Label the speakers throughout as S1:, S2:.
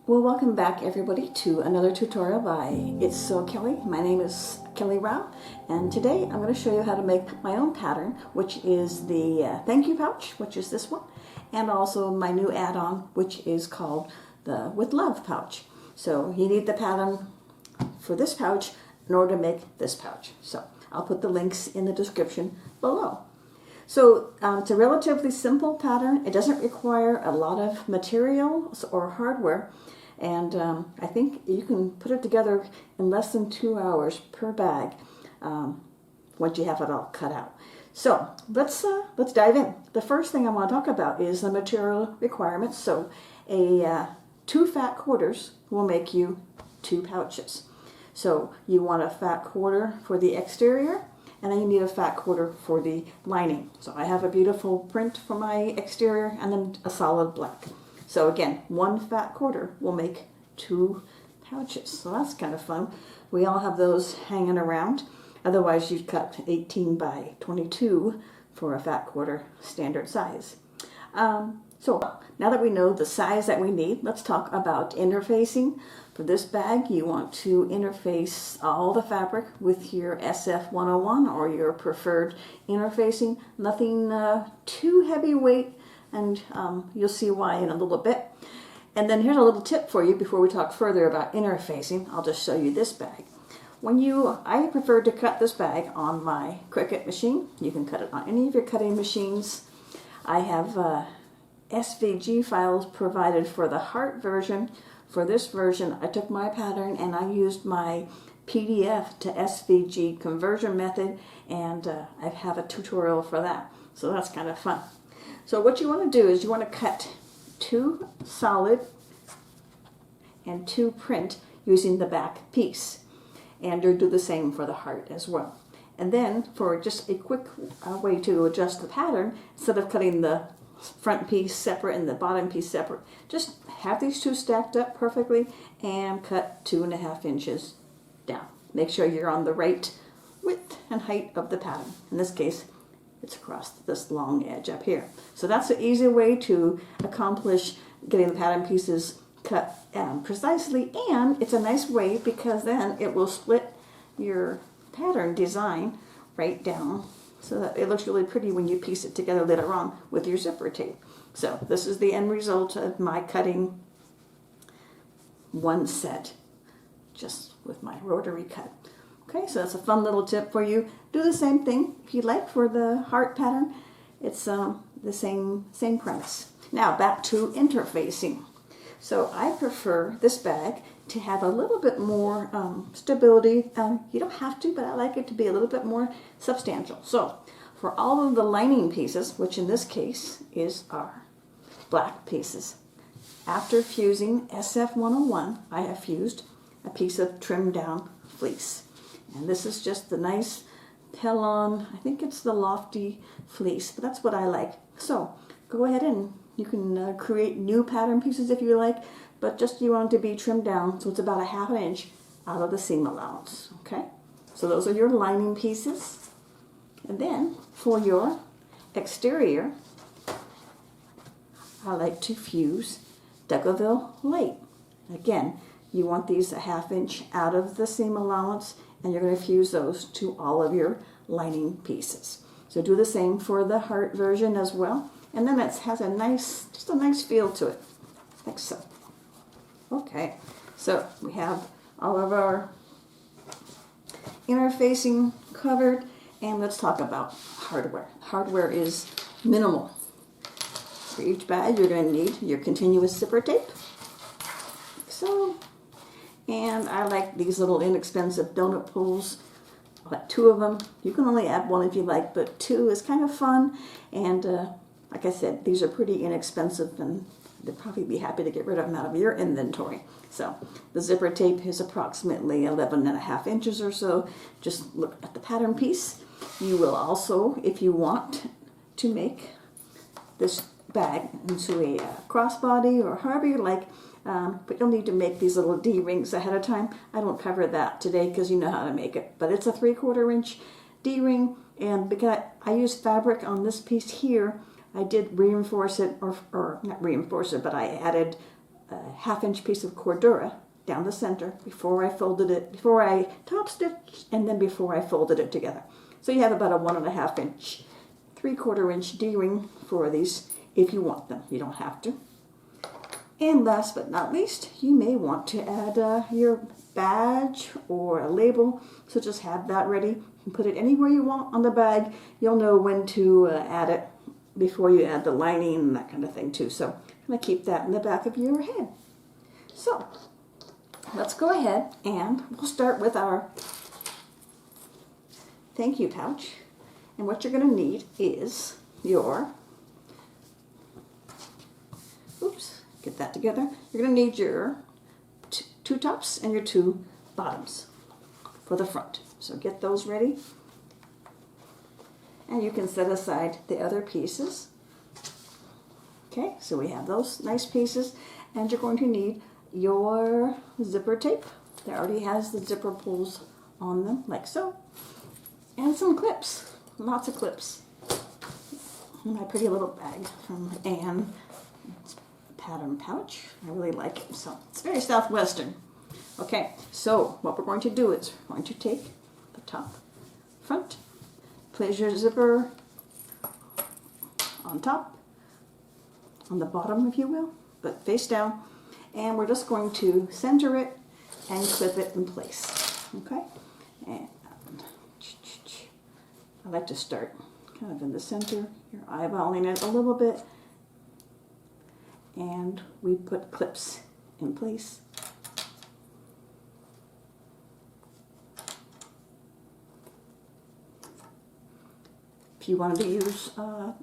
S1: Well, welcome back everybody to another tutorial by It's So Kelley. My name is Kelley Rao, and today I'm going to show you how to make my own pattern, which is the thank you pouch, which is this one, and also my new add-on, which is called the With Love pouch. So you need the pattern for this pouch in order to make this pouch. So I'll put the links in the description below. So it's a relatively simple pattern. It doesn't require a lot of materials or hardware, and I think you can put it together in less than 2 hours per bag once you have it all cut out. So let's dive in. The first thing I want to talk about is the material requirements. So two fat quarters will make you 2 pouches. So you want a fat quarter for the exterior, and then you need a fat quarter for the lining. So I have a beautiful print for my exterior and then a solid black. So again, 1 fat quarter will make 2 pouches. So that's kind of fun. We all have those hanging around. Otherwise you'd cut 18 by 22 for a fat quarter standard size. So now that we know the size that we need, let's talk about interfacing. For this bag, you want to interface all the fabric with your SF101 or your preferred interfacing. Nothing too heavyweight, and you'll see why in a little bit. And then here's a little tip for you before we talk further about interfacing. I'll just show you this bag. I prefer to cut this bag on my Cricut machine. You can cut it on any of your cutting machines. I have SVG files provided for the heart version. For this version, I took my pattern and I used my PDF to SVG conversion method, and I have a tutorial for that. So that's kind of fun. So what you want to do is you want to cut 2 solid and 2 print using the back piece. And you'll do the same for the heart as well. And then for just a quick way to adjust the pattern, instead of cutting the front piece separate and the bottom piece separate, just have these 2 stacked up perfectly and cut 2.5 inches down. Make sure you're on the right width and height of the pattern. In this case, it's across this long edge up here. So that's an easy way to accomplish getting the pattern pieces cut precisely, and it's a nice way because then it will split your pattern design right down so that it looks really pretty when you piece it together later on with your zipper tape. So this is the end result of my cutting one set just with my rotary cut. Okay, so that's a fun little tip for you. Do the same thing if you like for the heart pattern. It's the same premise. Now back to interfacing. So I prefer this bag to have a little bit more stability. You don't have to, but I like it to be a little bit more substantial. So for all of the lining pieces, which in this case is our black pieces, after fusing SF101, I have fused a piece of trimmed down fleece. And this is just the nice Pellon, I think it's the Lofty fleece, but that's what I like. So go ahead and you can create new pattern pieces if you like, but just you want it to be trimmed down so it's about a 1/2 inch out of the seam allowance. Okay, so those are your lining pieces. And then for your exterior, I like to fuse Decauville Light. Again, you want these a 1/2 inch out of the seam allowance, and you're going to fuse those to all of your lining pieces. So do the same for the heart version as well. And then it has just a nice feel to it, like so. Okay, so we have all of our interfacing covered, and let's talk about hardware. Hardware is minimal. For each bag, you're going to need your continuous zipper tape, like so. And I like these little inexpensive donut pulls. I like 2 of them. You can only add 1 if you like, but 2 is kind of fun. And like I said, these are pretty inexpensive, and they'll probably be happy to get rid of them out of your inventory. So the zipper tape is approximately 11.5 inches or so. Just look at the pattern piece. You will also, if you want to make this bag into a crossbody or however you like, but you'll need to make these little D-rings ahead of time. I don't cover that today because you know how to make it, but it's a 3/4 inch D-ring, and because I used fabric on this piece here, I did reinforce it, or not reinforce it, but I added 1/2 inch piece of cordura down the center before I folded it, before I top stitched, and then before I folded it together. So you have about a 1.5 inch, 3/4 inch D-ring for these if you want them. You don't have to. And last but not least, you may want to add your badge or a label. So just have that ready. You can put it anywhere you want on the bag. You'll know when to add it before you add the lining and that kind of thing too. So I'm going to keep that in the back of your head. So let's go ahead and we'll start with our thank you pouch. And what you're going to need is your, get that together. You're going to need your two tops and your 2 bottoms for the front. So get those ready. And you can set aside the other pieces. Okay, so we have those nice pieces. And you're going to need your zipper tape. That already has the zipper pulls on them, like so. And some clips, lots of clips. My pretty little bag from Anne. It's a pattern pouch. I really like it. So it's very Southwestern. Okay, so what we're going to do is we're going to take the top, front, place your zipper on top, on the bottom if you will, but face down, and we're just going to center it and clip it in place. Okay, and I like to start kind of in the center. You're eyeballing it a little bit, and we put clips in place. If you wanted to use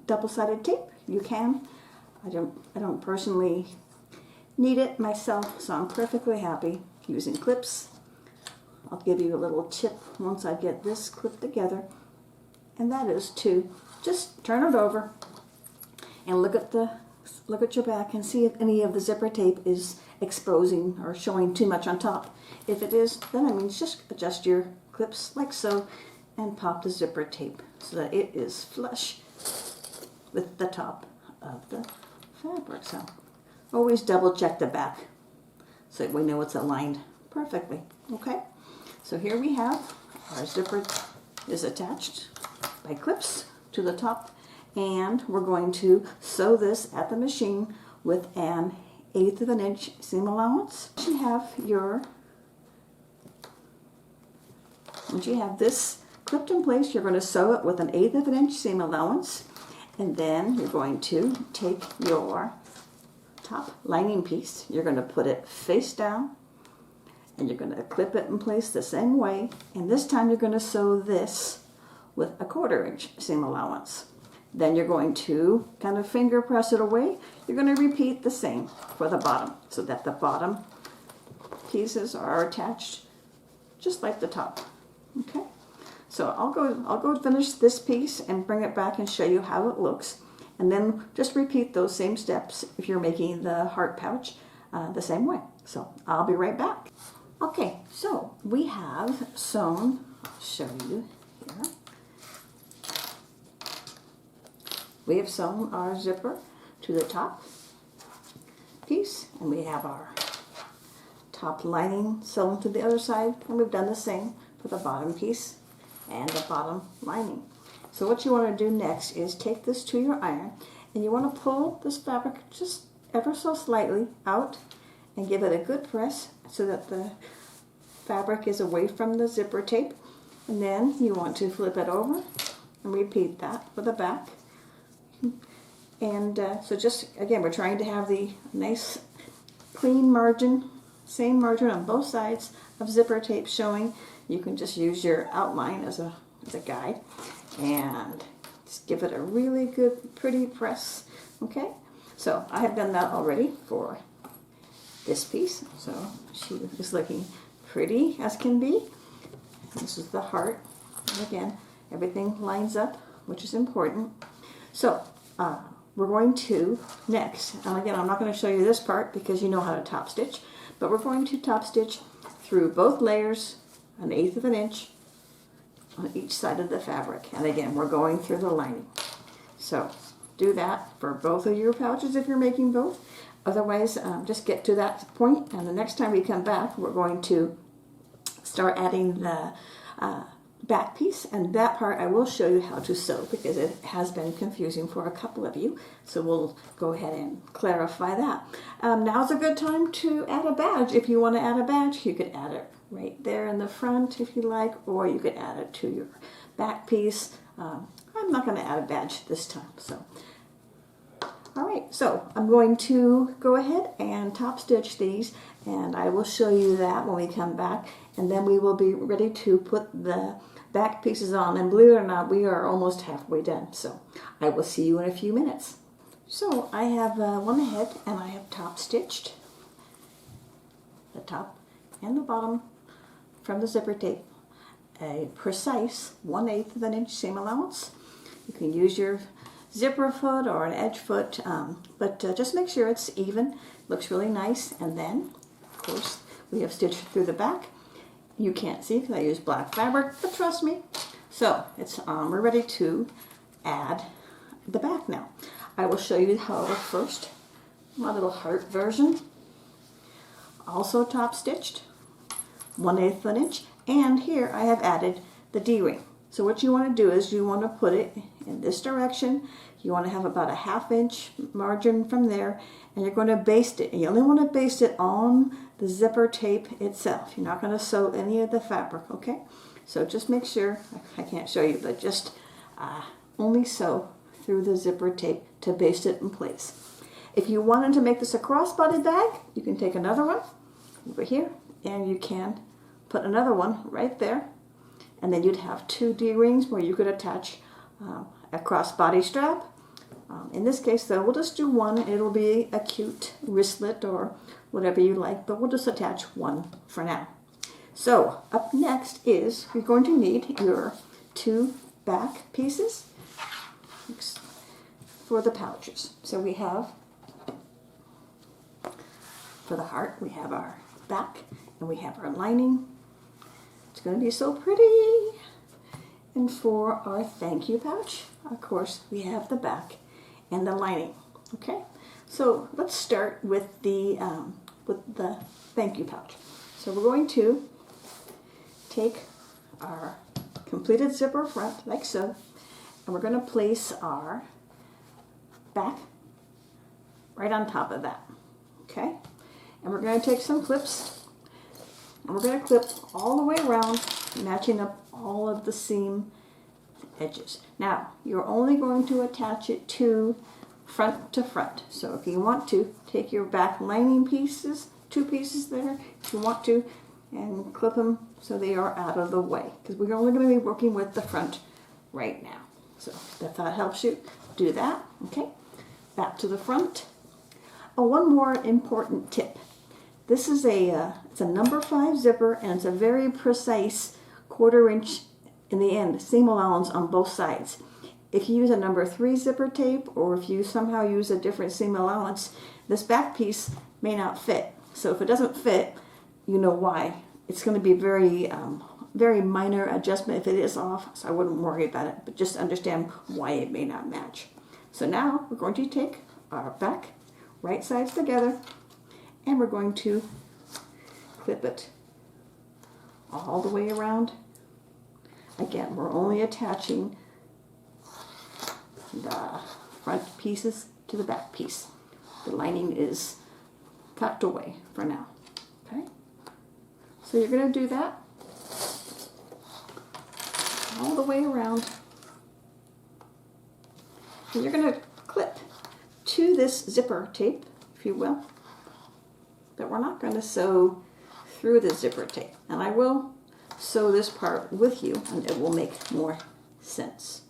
S1: double-sided tape, you can. I don't personally need it myself, so I'm perfectly happy using clips. I'll give you a little tip once I get this clipped together, and that is to just turn it over and look at your back and see if any of the zipper tape is exposing or showing too much on top. If it is, then that means just adjust your clips like so and pop the zipper tape so that it is flush with the top of the fabric. So always double check the back so we know it's aligned perfectly. Okay, so here we have our zipper is attached by clips to the top, and we're going to sew this at the machine with an 1/8 of an inch seam allowance. Once you have this clipped in place, you're going to sew it with an 1/8 of an inch seam allowance, and then you're going to take your top lining piece, you're going to put it face down, and you're going to clip it in place the same way, and this time you're going to sew this with a 1/4 inch seam allowance. Then you're going to kind of finger press it away. You're going to repeat the same for the bottom so that the bottom pieces are attached just like the top. Okay, so I'll go finish this piece and bring it back and show you how it looks, and then just repeat those same steps if you're making the heart pouch the same way. So I'll be right back. Okay, so we have sewn, I'll show you here. We have sewn our zipper to the top piece, and we have our top lining sewn to the other side, and we've done the same for the bottom piece and the bottom lining. So what you want to do next is take this to your iron, and you want to pull this fabric just ever so slightly out and give it a good press so that the fabric is away from the zipper tape, and then you want to flip it over and repeat that for the back. And so just again, we're trying to have the nice clean margin, same margin on both sides of zipper tape showing. You can just use your outline as a guide and just give it a really good pretty press. Okay, so I have done that already for this piece, so she is looking pretty as can be. This is the heart, and again everything lines up, which is important. So we're going to next, and again I'm not going to show you this part because you know how to top stitch, but we're going to top stitch through both layers an 1/8 of an inch on each side of the fabric, and again we're going through the lining. So do that for both of your pouches if you're making both. Otherwise, just get to that point, and the next time we come back, we're going to start adding the back piece, and that part I will show you how to sew because it has been confusing for a couple of you, so we'll go ahead and clarify that. Now's a good time to add a badge. If you want to add a badge, you could add it right there in the front if you like, or you could add it to your back piece. I'm not going to add a badge this time. So, all right, so I'm going to go ahead and top stitch these, and I will show you that when we come back, and then we will be ready to put the back pieces on. And believe it or not, we are almost halfway done, so I will see you in a few minutes. So I have one ahead, and I have top stitched the top and the bottom from the zipper tape, a precise 1/8 of an inch seam allowance. You can use your zipper foot or an edge foot, but just make sure it's even. Looks really nice. And then, of course, we have stitched through the back. You can't see because I use black fabric, but trust me. So it's we're ready to add the back now. I will show you how it looks first. My little heart version, also top stitched, 1/8 of an inch, and here I have added the D-ring. So what you want to do is you want to put it in this direction. You want to have about a 1/2 inch margin from there, and you're going to baste it. And you only want to baste it on the zipper tape itself. You're not going to sew any of the fabric, okay? So just make sure, I can't show you, but just only sew through the zipper tape to baste it in place. If you wanted to make this a crossbody bag, you can take another one over here, and you can put another one right there, and then you'd have 2 D-rings where you could attach a crossbody strap. In this case, though, we'll just do one. It'll be a cute wristlet or whatever you like, but we'll just attach one for now. So up next is you're going to need your 2 back pieces for the pouches. So we have, for the heart, we have our back and we have our lining. It's going to be so pretty. And for our thank you pouch, of course, we have the back and the lining. Okay, so let's start with the thank you pouch. So we're going to take our completed zipper front like so, and we're going to place our back right on top of that. Okay, and we're going to take some clips, and we're going to clip all the way around, matching up all of the seam edges. Now, you're only going to attach it to front to front. So if you want to, take your back lining pieces, 2 pieces there, if you want to, and clip them so they are out of the way, because we're only going to be working with the front right now. So if that helps you, do that. Okay, back to the front. Oh, one more important tip. This is it's a number 5 zipper, and it's a very precise 1/4 inch in the end seam allowance on both sides. If you use a number 3 zipper tape, or if you somehow use a different seam allowance, this back piece may not fit. So if it doesn't fit, you know why. It's going to be very minor adjustment if it is off, so I wouldn't worry about it, but just understand why it may not match. So now we're going to take our back right sides together, and we're going to clip it all the way around. Again, we're only attaching the front pieces to the back piece. The lining is tucked away for now. Okay? So you're going to do that all the way around. And you're going to clip to this zipper tape, if you will, but we're not going to sew through the zipper tape. And I will sew this part with you, and it will make more sense.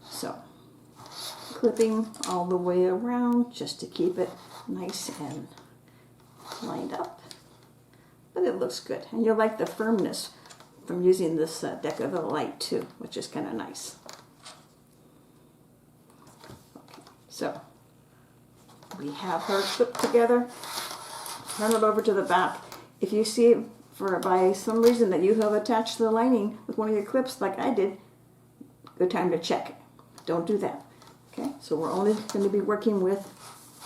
S1: So, clipping all the way around just to keep it nice and lined up. But it looks good, and you'll like the firmness from using this Decaville Light too, which is kind of nice. Okay, so we have her clipped together. Turn it over to the back. If you see by some reason that you have attached the lining with one of your clips like I did, good time to check it. Don't do that. Okay, so we're only going to be working with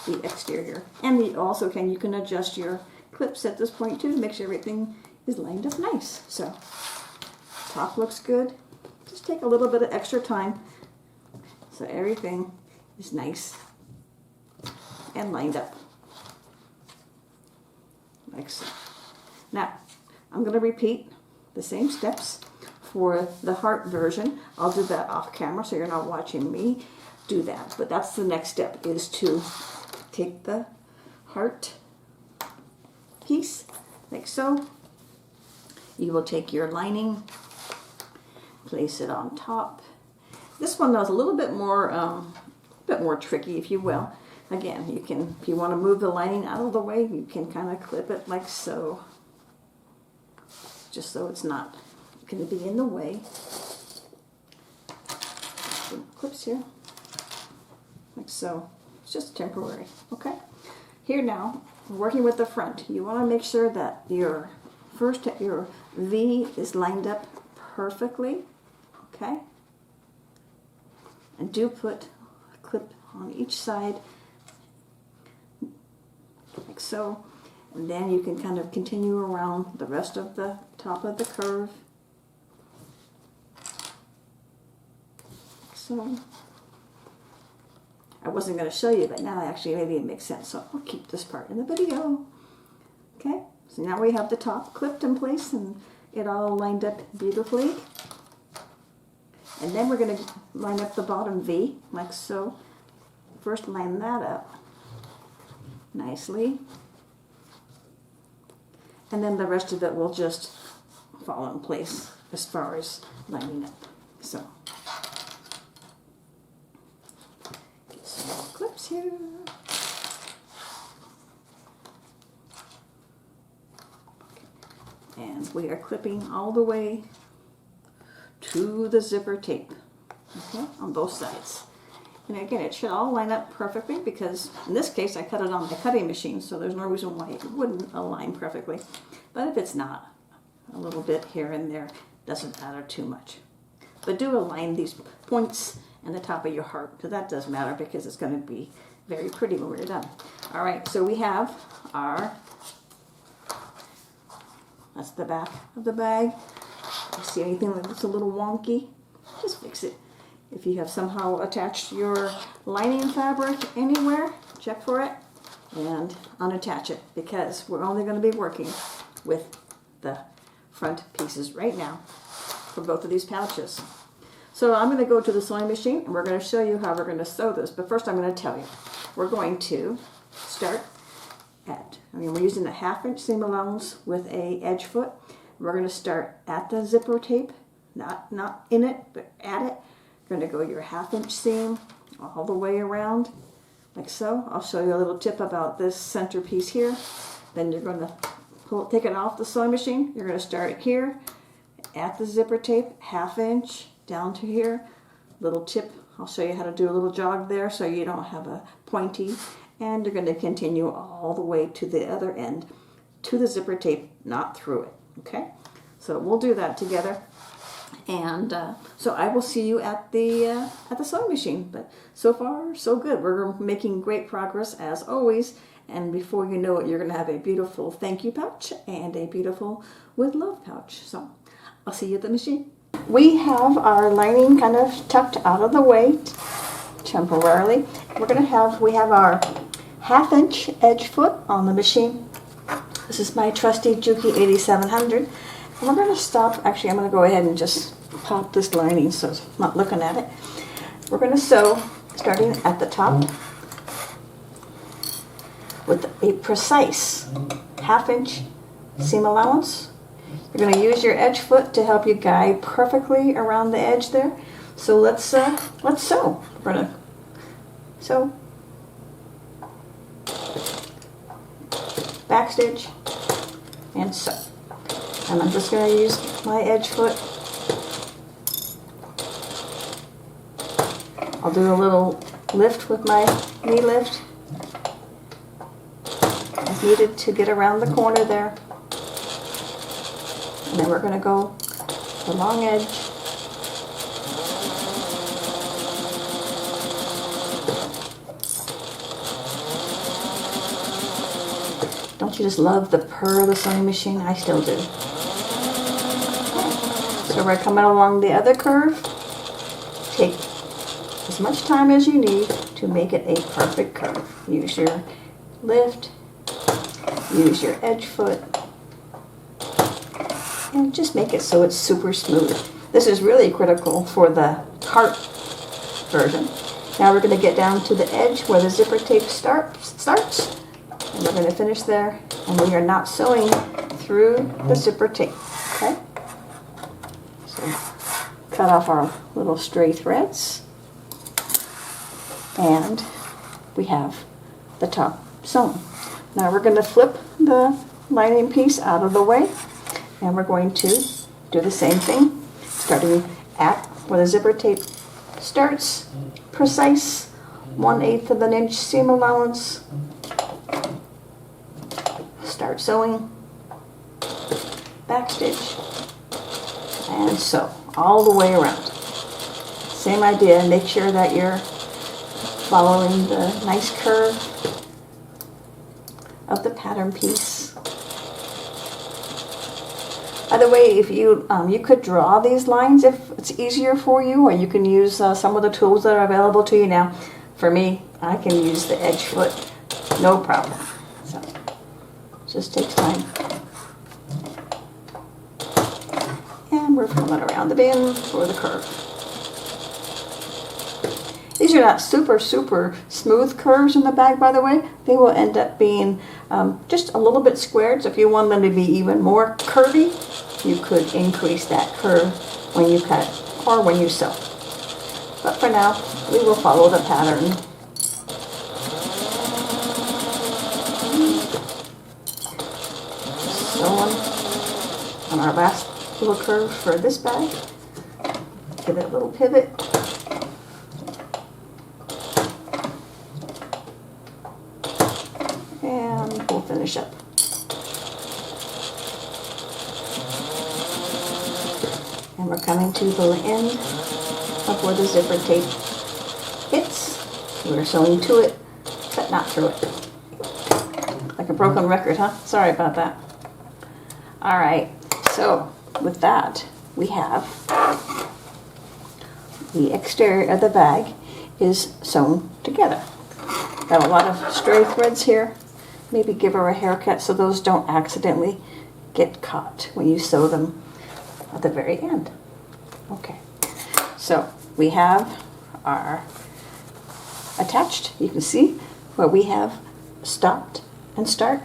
S1: the exterior. And you also you can adjust your clips at this point too to make sure everything is lined up nice. So top looks good. Just take a little bit of extra time so everything is nice and lined up like so. Now I'm going to repeat the same steps for the heart version. I'll do that off camera so you're not watching me do that, but that's the next step, is to take the heart piece like so. You will take your lining, place it on top. This one is a little bit more tricky, if you will. Again, you can, if you want to move the lining out of the way, you can kind of clip it like so, just so it's not going to be in the way. Some clips here, like so. It's just temporary, okay? Here now, working with the front, you want to make sure that your V is lined up perfectly, okay? And do put a clip on each side, like so. And then you can kind of continue around the rest of the top of the curve. So, I wasn't going to show you, but now actually maybe it makes sense. So I'll keep this part in the video. Okay, so now we have the top clipped in place and it all lined up beautifully. And then we're going to line up the bottom V, like so. First line that up nicely. And then the rest of it will just fall in place as far as lining up. So, get some more clips here. And we are clipping all the way to the zipper tape, okay, on both sides. And again, it should all line up perfectly because in this case I cut it on the cutting machine, so there's no reason why it wouldn't align perfectly. But if it's not, a little bit here and there doesn't matter too much. But do align these points and the top of your heart, because that does matter because it's going to be very pretty when we're done. All right, so we have our, that's the back of the bag. If you see anything that looks a little wonky, just fix it. If you have somehow attached your lining fabric anywhere, check for it and unattach it, because we're only going to be working with the front pieces right now for both of these pouches. So I'm going to go to the sewing machine and we're going to show you how we're going to sew this. But first I'm going to tell you, we're going to start at, we're using a 1/2 inch seam allowance with a edge foot. We're going to start at the zipper tape, not in it, but at it. You're going to go your 1/2 inch seam all the way around, like so. I'll show you a little tip about this center piece here. Then you're going to take it off the sewing machine. You're going to start it here at the zipper tape, 1/2 inch down to here. Little tip, I'll show you how to do a little jog there so you don't have a pointy. And you're going to continue all the way to the other end, to the zipper tape, not through it. Okay, so we'll do that together, and so I will see you at the sewing machine. But so far, so good. We're making great progress as always, and before you know it, you're going to have a beautiful thank you pouch and a beautiful with love pouch. So I'll see you at the machine. We have our lining kind of tucked out of the way temporarily. We have our 1/2 inch edge foot on the machine. This is my trusty Juki 8700. And we're going to stop. Actually, I'm going to go ahead and just pop this lining so I'm not looking at it. We're going to sew starting at the top with a precise 1/2 inch seam allowance. You're going to use your edge foot to help you guide perfectly around the edge there. So let's sew. We're going to sew, back stitch, and sew. And I'm just going to use my edge foot. I'll do a little lift with my knee lift as needed to get around the corner there. And then we're going to go the long edge. Don't you just love the purr of the sewing machine? I still do. So we're coming along the other curve. Take as much time as you need to make it a perfect curve. Use your lift, use your edge foot, and just make it so it's super smooth. This is really critical for the heart version. Now we're going to get down to the edge where the zipper tape starts, and we're going to finish there, and we are not sewing through the zipper tape, okay? So cut off our little stray threads, and we have the top sewn. Now we're going to flip the lining piece out of the way, and we're going to do the same thing, starting at where the zipper tape starts, precise 1/8 of an inch seam allowance. Start sewing, back stitch, and sew all the way around. Same idea, make sure that you're following the nice curve of the pattern piece. By the way, if you could draw these lines if it's easier for you, or you can use some of the tools that are available to you now. For me, I can use the edge foot, no problem. So, just takes time. And we're coming around the bend for the curve. These are not super smooth curves in the bag, by the way. They will end up being just a little bit squared, so if you want them to be even more curvy, you could increase that curve when you cut or when you sew. But for now, we will follow the pattern. Sewing on our last little curve for this bag. Give it a little pivot. And we'll finish up. And we're coming to the end of where the zipper tape hits. We're sewing to it, but not through it. Like a broken record, huh? Sorry about that. All right, so with that, we have the exterior of the bag is sewn together. Got a lot of stray threads here. Maybe give her a haircut so those don't accidentally get caught when you sew them at the very end. Okay, so we have our attached. You can see where we have stopped and start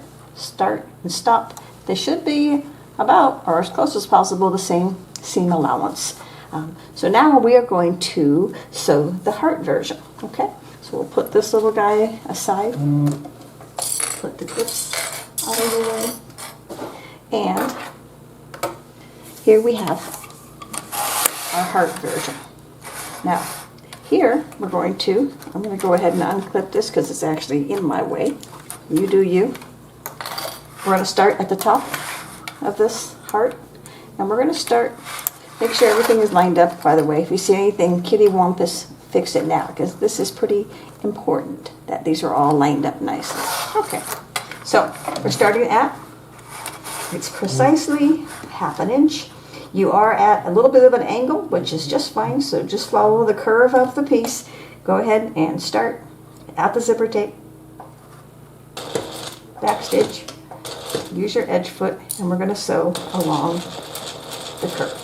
S1: and stop. They should be about, or as close as possible, the same seam allowance. So now we are going to sew the heart version, okay? So we'll put this little guy aside, put the clips out of the way, and here we have our heart version. Now, here I'm going to go ahead and unclip this because it's actually in my way. You do you. We're going to start at the top of this heart, and we're going to start, make sure everything is lined up, by the way. If you see anything kitty wampus, fix it now, because this is pretty important that these are all lined up nicely. Okay, so we're starting at, it's precisely 1/2 inch. You are at a little bit of an angle, which is just fine, so just follow the curve of the piece. Go ahead and start at the zipper tape, back stitch, use your edge foot, and we're going to sew along the curve.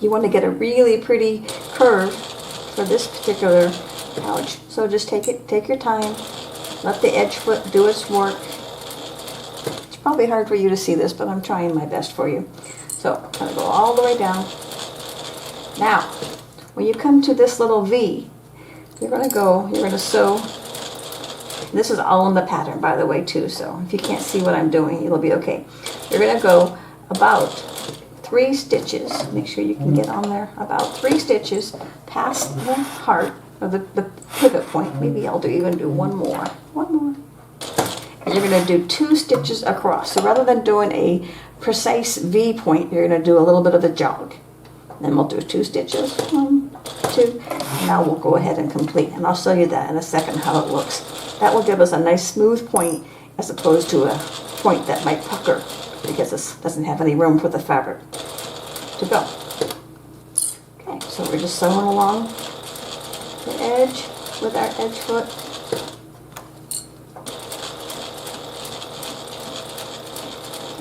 S1: You want to get a really pretty curve for this particular pouch, so just take your time, let the edge foot do its work. It's probably hard for you to see this, but I'm trying my best for you. So I'm going to go all the way down. Now, when you come to this little V, you're going to sew. This is all in the pattern, by the way, too, so if you can't see what I'm doing, it'll be okay. You're going to go about 3 stitches, make sure you can get on there, about 3 stitches past the heart, or the pivot point. Maybe I'll even do one more. And you're going to do 2 stitches across. So rather than doing a precise V point, you're going to do a little bit of a jog. Then we'll do 2 stitches, 1, to. Now we'll go ahead and complete, and I'll show you that in a second how it looks. That will give us a nice smooth point as opposed to a point that might pucker because this doesn't have any room for the fabric to go. Okay, so we're just sewing along the edge with our edge foot.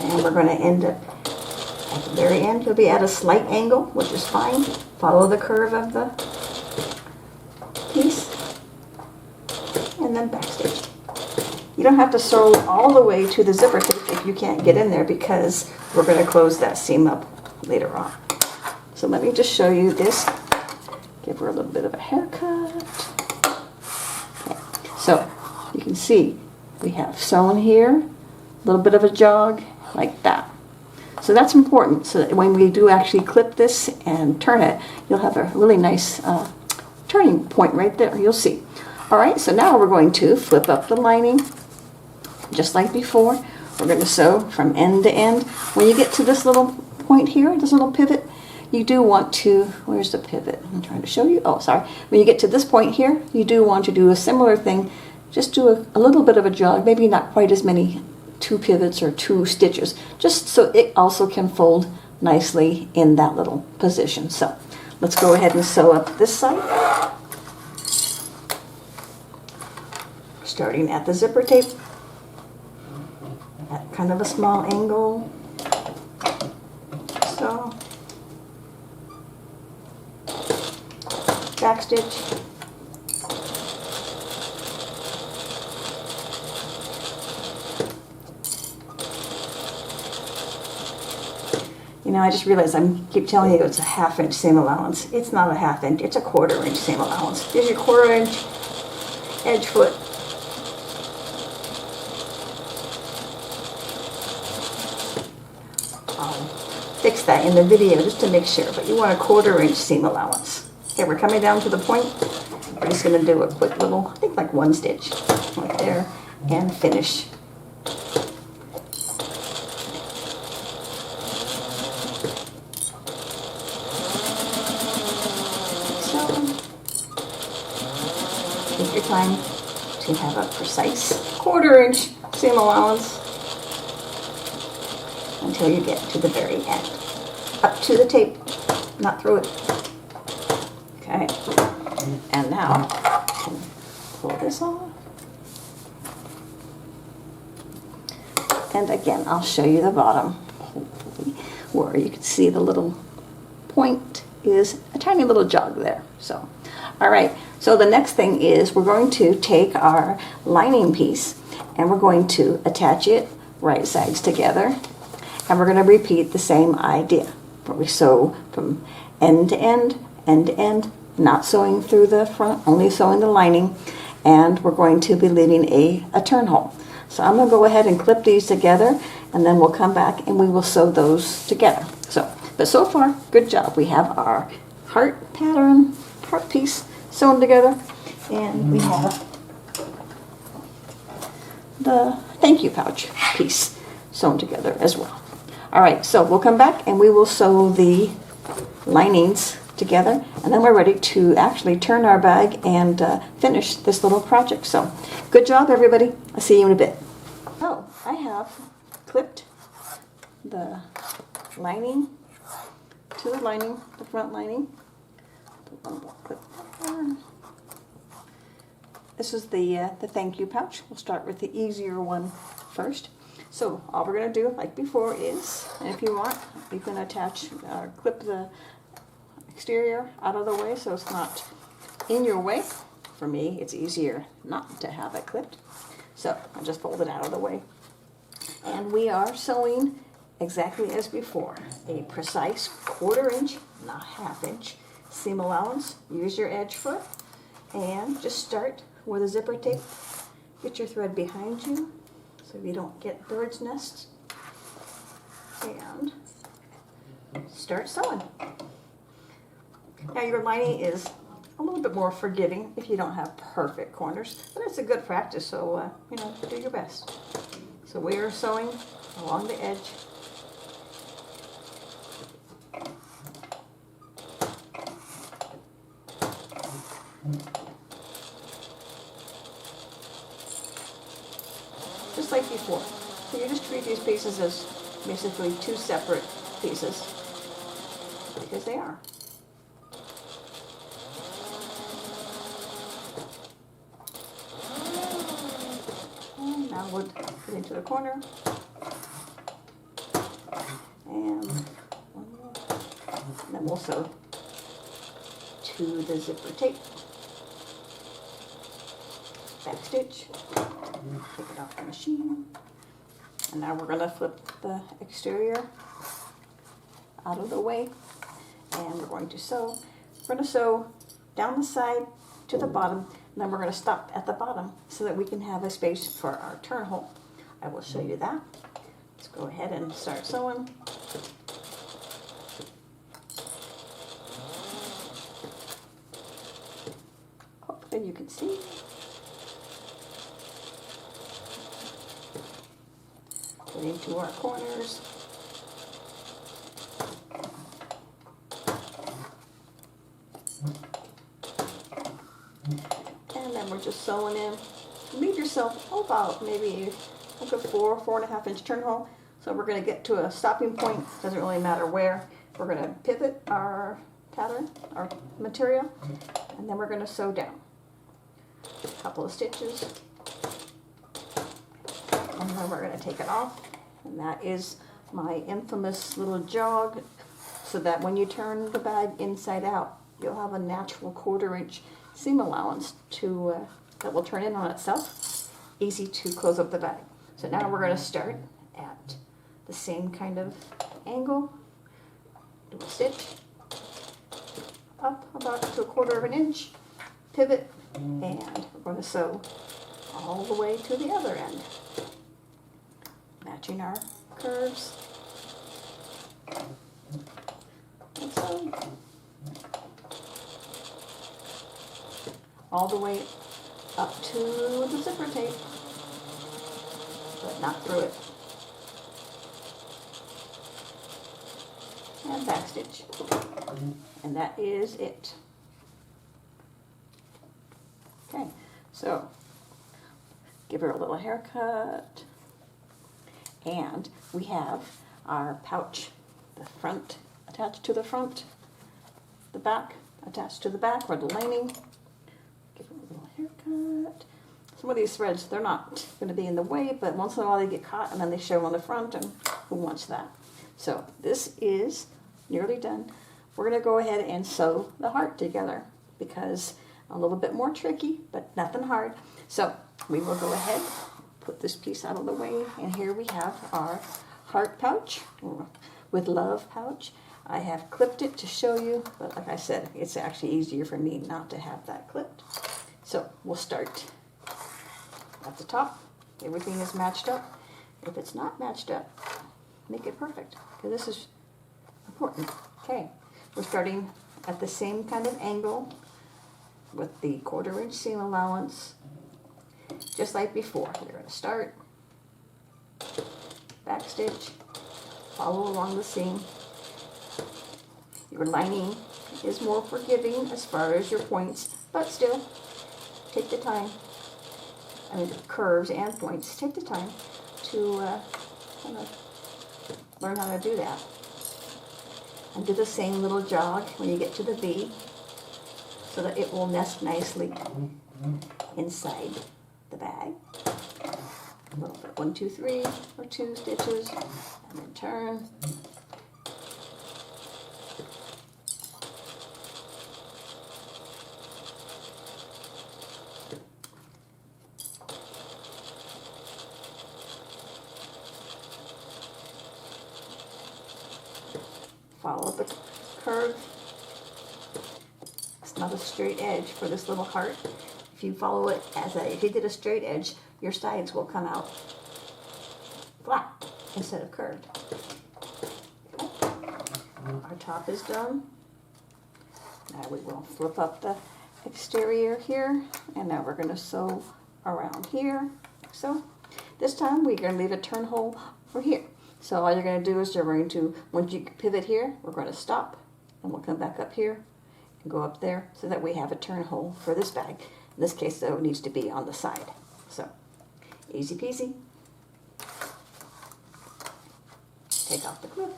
S1: And we're going to end up at the very end. You'll be at a slight angle, which is fine. Follow the curve of the piece and then backstitch. You don't have to sew all the way to the zipper tape if you can't get in there because we're going to close that seam up later on. So let me just show you this. Give her a little bit of a haircut. Okay. So you can see we have sewn here, a little bit of a jog like that. So that's important so that when we do actually clip this and turn it, you'll have a really nice turning point right there. You'll see. All right, so now we're going to flip up the lining just like before. We're going to sew from end to end. When you get to this little point here, this little pivot, you do want to, where's the pivot? I'm trying to show you. Oh, sorry. When you get to this point here, you do want to do a similar thing. Just do a little bit of a jog, maybe not quite as many 2 pivots or 2 stitches, just so it also can fold nicely in that little position. So let's go ahead and sew up this side. Starting at the zipper tape at kind of a small angle. So backstitch. You know, I just realized I keep telling you it's a 1/2 inch seam allowance. It's not a 1/2 inch, it's a 1/4 inch seam allowance. Here's your 1/4 inch edge foot. I'll fix that in the video just to make sure, but you want a 1/4 inch seam allowance. Okay, we're coming down to the point. We're just going to do a quick little, I think like 1 stitch right there, and finish. Take your time to have a precise 1/4 inch seam allowance until you get to the very end. Up to the tape, not through it. Okay, and now pull this off. And again, I'll show you the bottom, hopefully, where you can see the little point is a tiny little jog there. So, all right, so the next thing is we're going to take our lining piece and we're going to attach it right sides together, and we're going to repeat the same idea where we sew from end to end, not sewing through the front, only sewing the lining, and we're going to be leaving a turn hole. So I'm going to go ahead and clip these together, and then we'll come back and we will sew those together. But so far, good job. We have our heart pattern, heart piece sewn together, and we have the thank you pouch piece sewn together as well. All right, so we'll come back and we will sew the linings together, and then we're ready to actually turn our bag and finish this little project. So good job, everybody. I'll see you in a bit. So I have clipped the lining to the lining, the front lining. Put one more clip there. This is the thank you pouch. We'll start with the easier one first. So all we're going to do, like before, is, and if you want, you can attach, clip the exterior out of the way so it's not in your way. For me, it's easier not to have it clipped. So I'll just fold it out of the way. And we are sewing exactly as before, a precise 1/4 inch, not 1/2 inch, seam allowance. Use your edge foot and just start with a zipper tape. Get your thread behind you so you don't get bird's nests, and start sewing. Now your lining is a little bit more forgiving if you don't have perfect corners, but it's a good practice, so you know, do your best. So we are sewing along the edge. just like before. So you just treat these pieces as basically two separate pieces, because they are. And now we'll put it into the corner. And one more. And then we'll sew to the zipper tape. Back stitch. Take it off the machine. And now we're going to flip the exterior out of the way. And we're going to sew. We're going to sew down the side to the bottom. And then we're going to stop at the bottom so that we can have a space for our turn hole. I will show you that. Let's go ahead and start sewing. Hopefully you can see. Get into our corners. And then we're just sewing in. Leave yourself about maybe like a 4.5 inch turn hole. So we're going to get to a stopping point. Doesn't really matter where. We're going to pivot our pattern, our material, and then we're going to sew down. A couple of stitches. And then we're going to take it off. And that is my infamous little jog, so that when you turn the bag inside out, you'll have a natural 1/4 inch seam allowance to that will turn in on itself. Easy to close up the bag. So now we're going to start at the same kind of angle. Do a stitch up about to 1/4 inch, pivot, and we're going to sew all the way to the other end, matching our curves. And so all the way up to the zipper tape, but not through it. And back stitch. And that is it. Okay, so give her a little haircut. And we have our pouch, the front attached to the front, the back attached to the back, or the lining. Give her a little haircut. Some of these threads, they're not going to be in the way, but once in a while they get caught and then they show on the front, and who wants that? So this is nearly done. We're going to go ahead and sew the heart together, because a little bit more tricky, but nothing hard. So we will go ahead, put this piece out of the way, and here we have our heart pouch, or with love pouch. I have clipped it to show you, but like I said, it's actually easier for me not to have that clipped. So we'll start at the top. Everything is matched up. If it's not matched up, make it perfect, because this is important. Okay, we're starting at the same kind of angle with the 1/4 inch seam allowance, just like before. You're going to start, back stitch, follow along the seam. Your lining is more forgiving as far as your points, but still, take the time. I mean, curves and points. Take the time to kind of learn how to do that. And do the same little jog when you get to the V, so that it will nest nicely inside the bag. A little bit, 1, 2, 3, or 2 stitches, and then turn. Follow the curve. It's not a straight edge for this little heart. If you follow it if you did a straight edge, your sides will come out flat instead of curved. Our top is done. Now we will flip up the exterior here, and now we're going to sew around here, like so. This time we're going to leave a turn hole for here. So all you're going to do is you're going to, once you pivot here, we're going to stop, and we'll come back up here and go up there, so that we have a turn hole for this bag. In this case, though, it needs to be on the side. So easy peasy. take off the clip.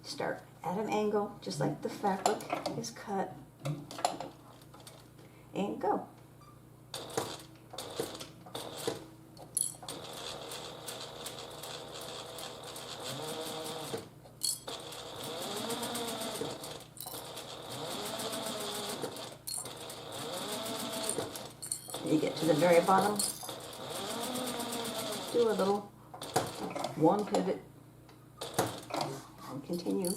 S1: Start at an angle, just like the fabric is cut, and go. You get to the very bottom, do a little one pivot, and continue.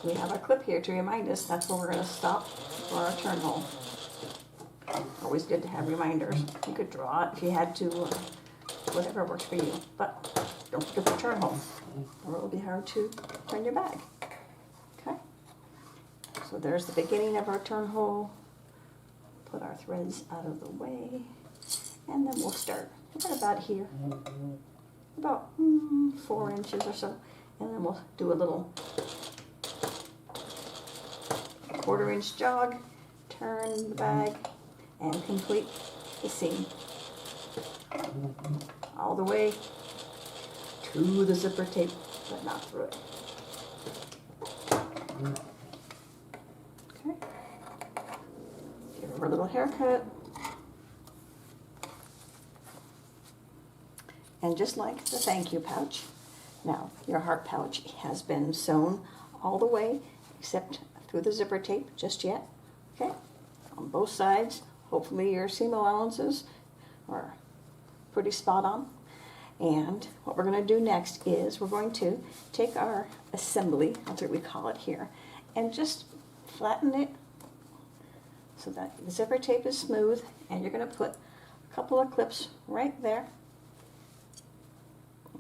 S1: We have our clip here to remind us that's where we're going to stop for our turn hole. Always good to have reminders. You could draw it if you had to, whatever works for you. But don't forget the turn hole, or it will be hard to turn your bag. Okay? So there's the beginning of our turn hole. Put our threads out of the way, and then we'll start right about here, about 4 inches or so, and then we'll do a little 1/4 inch jog, turn the bag, and complete the seam all the way to the zipper tape, but not through it. Okay. Give her a little haircut. And just like the thank you pouch, now your heart pouch has been sewn all the way except through the zipper tape just yet. Okay, on both sides. Hopefully your seam allowances are pretty spot on. And what we're going to do next is we're going to take our assembly, that's what we call it here, and just flatten it so that the zipper tape is smooth, and you're going to put a couple of clips right there.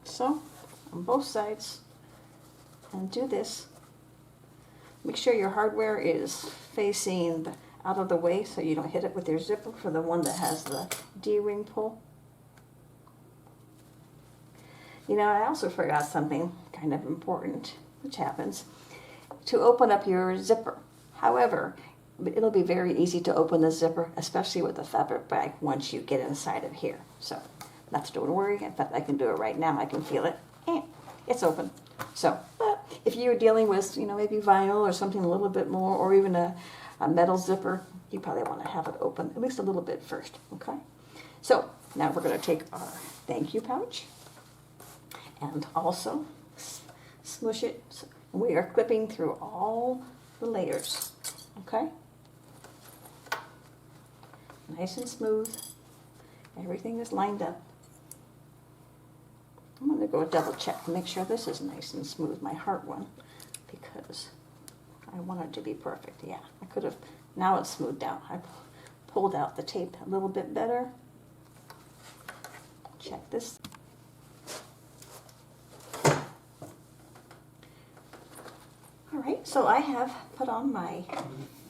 S1: So, on both sides, and do this. Make sure your hardware is facing out of the way so you don't hit it with your zipper for the one that has the D-ring pull. You know, I also forgot something kind of important, which happens, to open up your zipper. However, it'll be very easy to open the zipper, especially with the fabric bag, once you get inside of here. So, not to worry. In fact, I can do it right now. I can feel it. It's open. So, if you're dealing with, you know, maybe vinyl or something a little bit more, or even a metal zipper, you probably want to have it open at least a little bit first. Okay. So now we're going to take our thank you pouch and also smush it. We are clipping through all the layers. Okay. Nice and smooth. Everything is lined up. I'm going to go double check to make sure this is nice and smooth, my heart one, because I want it to be perfect. Yeah, I could have, now it's smoothed out. I pulled out the tape a little bit better. Check this. All right, so I have put on my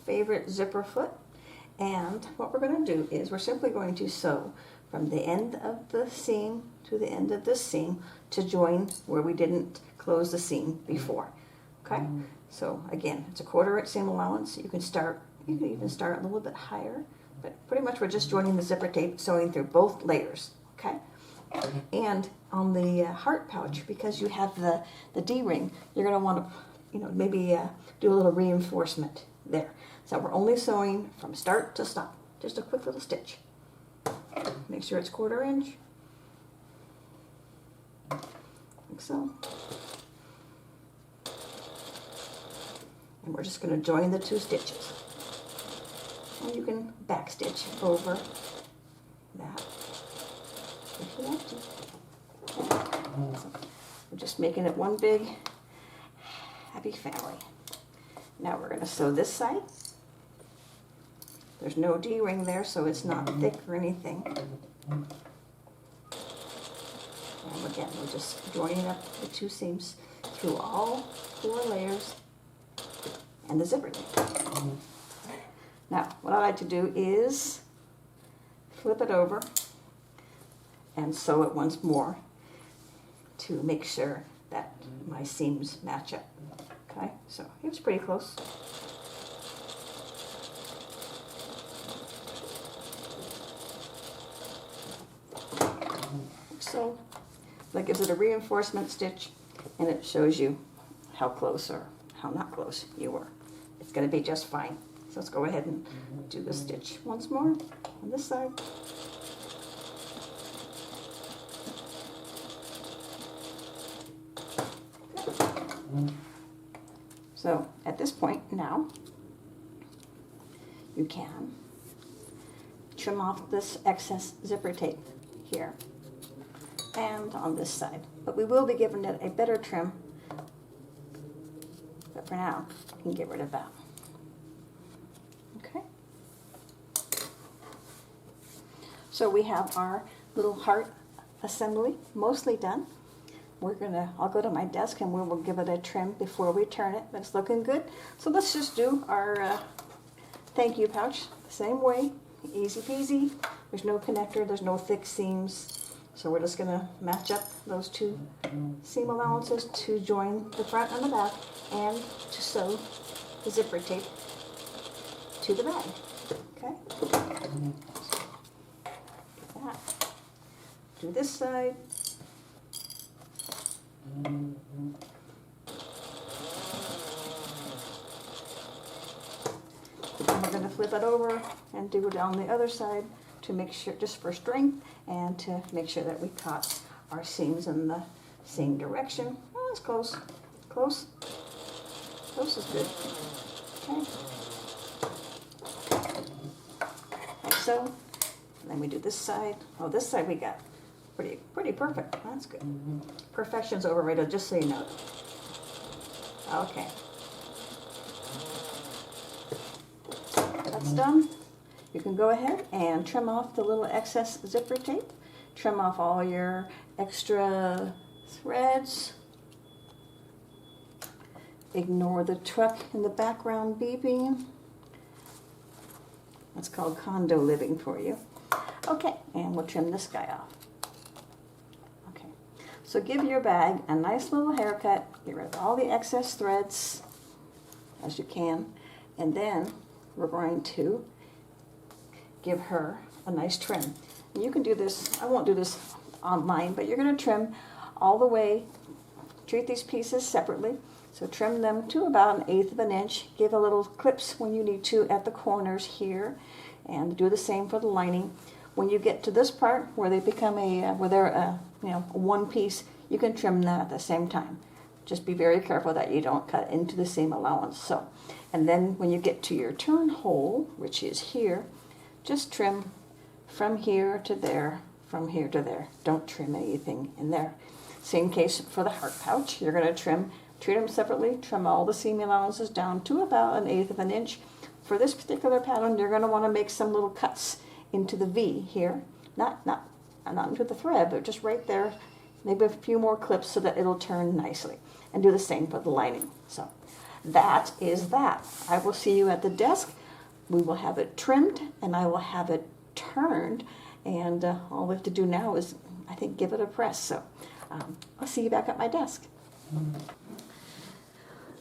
S1: favorite zipper foot, and what we're going to do is we're simply going to sew from the end of the seam to the end of this seam to join where we didn't close the seam before. Okay, so again, it's a 1/4 inch seam allowance. You can even start a little bit higher, but pretty much we're just joining the zipper tape, sewing through both layers. Okay, and on the heart pouch, because you have the D-ring, you're going to want to, you know, maybe do a little reinforcement there. So we're only sewing from start to stop, just a quick little stitch. Make sure it's 1/4 inch, like so. And we're just going to join the 2 stitches. And you can back stitch over that if you want to. So we're just making it one big happy family. Now we're going to sew this side. There's no D-ring there, so it's not thick or anything. And again, we're just joining up the 2 seams through all 4 layers and the zipper tape. Now, what I like to do is flip it over and sew it once more to make sure that my seams match up. Okay, so it's pretty close. So that gives it a reinforcement stitch, and it shows you how close or how not close you were. It's going to be just fine. So let's go ahead and do the stitch once more on this side. So at this point now, you can trim off this excess zipper tape here and on this side. But we will be giving it a better trim. But for now, you can get rid of that. Okay. So we have our little heart assembly mostly done. I'll go to my desk and we will give it a trim before we turn it. That's looking good. So let's just do our thank you pouch the same way. Easy peasy. There's no connector, there's no thick seams. So we're just gonna match up those two seam allowances to join the front and the back and to sew the zipper tape to the bag. Okay? Get that. Do this side. And we're going to flip it over and do it on the other side to make sure, just for strength, and to make sure that we caught our seams in the same direction. Oh, that's close. Close. Close is good. Okay. Like so. And then we do this side. Oh, this side we got pretty perfect. That's good. Perfection's overrated, just so you know. Okay. That's done. You can go ahead and trim off the little excess zipper tape. Trim off all your extra threads. Ignore the truck in the background beeping. That's called condo living for you. Okay, and we'll trim this guy off. Okay, so give your bag a nice little haircut. Get rid of all the excess threads as you can. And then we're going to give her a nice trim. And you can do this, I won't do this online, but you're going to trim all the way. Treat these pieces separately. So trim them to about 1/8 of an inch. Give a little clips when you need to at the corners here, and do the same for the lining. When you get to this part where they become where they're one piece, you can trim that at the same time. Just be very careful that you don't cut into the seam allowance. So, and then when you get to your turn hole, which is here, just trim from here to there, from here to there. Don't trim anything in there. Same case for the heart pouch. You're going to treat them separately, trim all the seam allowances down to about 1/8 of an inch. For this particular pattern, you're going to want to make some little cuts into the V here. Not into the thread, but just right there. Maybe a few more clips so that it'll turn nicely. And do the same for the lining. So that is that. I will see you at the desk. We will have it trimmed and I will have it turned. And all we have to do now is, I think, give it a press. So I'll see you back at my desk.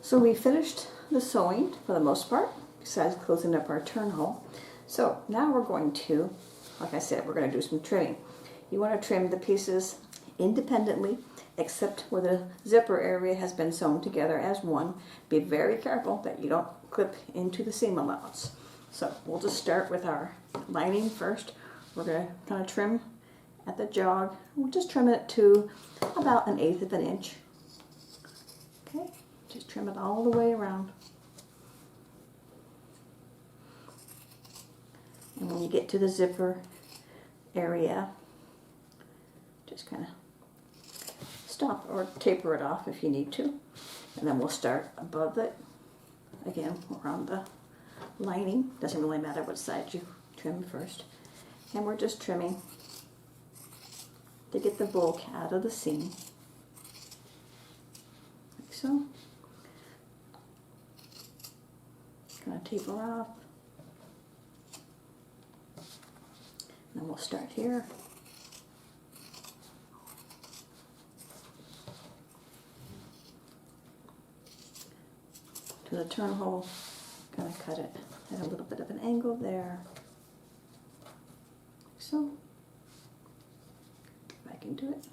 S1: So we finished the sewing for the most part, besides closing up our turn hole. So now we're going to, like I said, we're going to do some trimming. You want to trim the pieces independently, except where the zipper area has been sewn together as one. Be very careful that you don't clip into the seam allowance. So we'll just start with our lining first. We're going to kind of trim at the jog. We'll just trim it to about 1/8 of an inch. Okay, just trim it all the way around. And when you get to the zipper area, just kind of stop or taper it off if you need to. And then we'll start above it. Again, around the lining. Doesn't really matter what side you trim first. And we're just trimming to get the bulk out of the seam. Like so. Kind of taper off. And then we'll start here. To the turn hole, kind of cut it at a little bit of an angle there. Like so. If I can do it.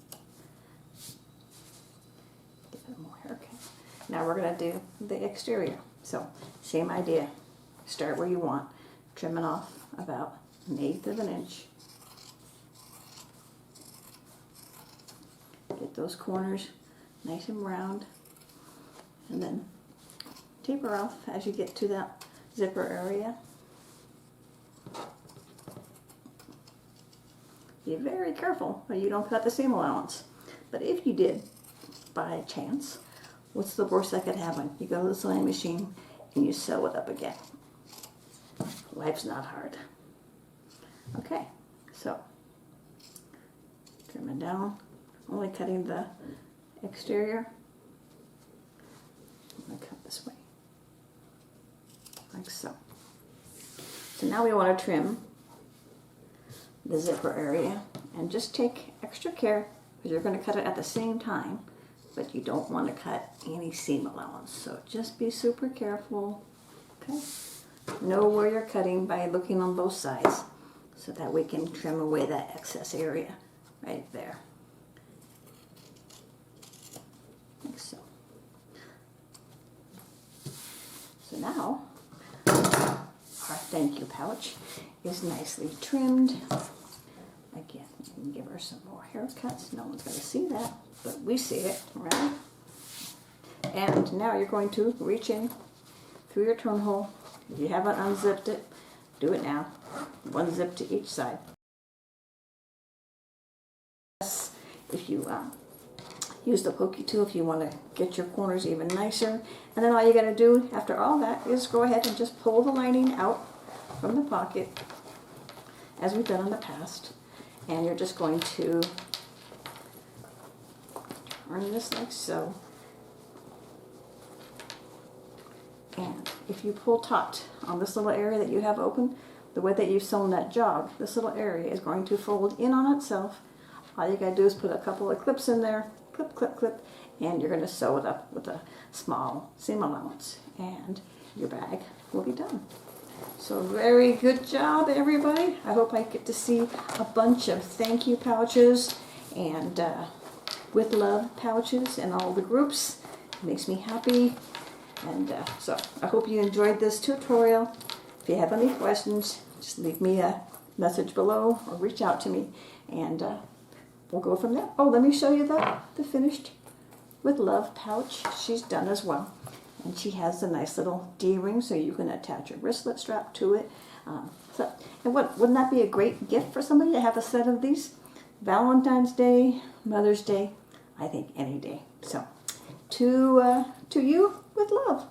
S1: Get more hair. Okay. Now we're going to do the exterior. So same idea. Start where you want. Trim it off about 1/8 of an inch. Get those corners nice and round. And then taper off as you get to that zipper area. Be very careful that you don't cut the seam allowance. But if you did, by chance, what's the worst that could happen? You go to the sewing machine and you sew it up again. Life's not hard. Okay, so trim it down, only cutting the exterior. I'm going to cut this way, like so. So now we want to trim the zipper area, and just take extra care because you're going to cut it at the same time, but you don't want to cut any seam allowance. So just be super careful. Okay, know where you're cutting by looking on both sides, so that we can trim away that excess area right there, like so. So now our thank you pouch is nicely trimmed. Again, you can give her some more haircuts. No one's going to see that, but we see it, right? And now you're going to reach in through your turn hole. If you haven't unzipped it, do it now. One zip to each side. If you use the pokey tool, if you want to get your corners even nicer. And then all you got to do after all that is go ahead and just pull the lining out from the pocket, as we've done in the past. And you're just going to turn this like so. And if you pull taut on this little area that you have open, the way that you've sewn that jog, this little area is going to fold in on itself. All you gotta do is put a couple of clips in there, clip, clip, clip, and you're gonna sew it up with a small seam allowance, and your bag will be done. So very good job, everybody. I hope I get to see a bunch of thank you pouches and with love pouches in all the groups. It makes me happy. And so I hope you enjoyed this tutorial. If you have any questions, just leave me a message below or reach out to me, and we'll go from there. Oh, let me show you the finished with love pouch. She's done as well. And she has a nice little D-ring, so you can attach a wristlet strap to it. And wouldn't that be a great gift for somebody to have a set of these? Valentine's Day, Mother's Day, I think any day. So to you with love.